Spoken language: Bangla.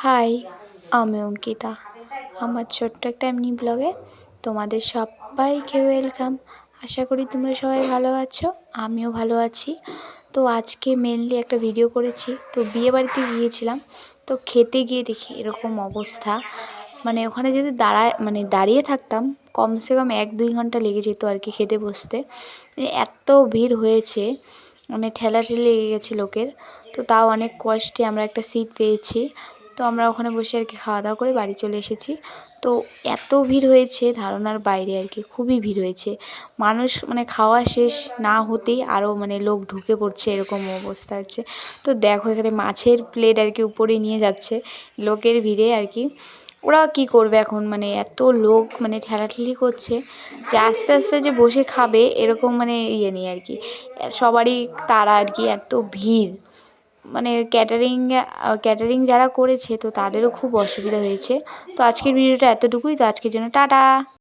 হাই, আমি অঙ্কিতা। আমার ছোট্ট একটা এমনি ব্লগে তোমাদের সবাইকে ওয়েলকাম। আশা করি তোমরা সবাই ভালো আছো, আমিও ভালো আছি। তো আজকে মেনলি একটা ভিডিও করেছি। তো বিয়েবাড়িতে গিয়েছিলাম, তো খেতে গিয়ে দেখি এরকম অবস্থা। মানে ওখানে যদি দাঁড়িয়ে থাকতাম কমসে কম 1-2 ঘন্টা লেগে যেত আর কি খেতে বসতে। এত ভিড় হয়েছে, মানে ঠেলাঠেলি লেগে গেছে লোকের। তো তাও অনেক কষ্টে আমরা একটা সিট পেয়েছি। তো আমরা ওখানে বসে আর কি খাওয়া দাওয়া করে বাড়ি চলে এসেছি। তো এত ভিড় হয়েছে ধারণার বাইরে আর কি, খুবই ভিড় হয়েছে। মানুষ মানে খাওয়া শেষ না হতেই আরও মানে লোক ঢুকে পড়ছে, এরকম অবস্থা হচ্ছে। তো দেখো এখানে মাছের প্লেট আর কি উপরে নিয়ে যাচ্ছে লোকের ভিড়ে আর কি। ওরা কি করবে এখন, মানে এত লোক মানে ঠেলাঠেলি করছে যে আস্তে আস্তে যে বসে খাবে এরকম মানে নেই আর কি। সবারই তারা আর কি, এত ভিড়। মানে ক্যাটারিং যারা করেছে তো তাদেরও খুব অসুবিধা হয়েছে। তো আজকের ভিডিওটা এতটুকুই। তো আজকের জন্য টাটা।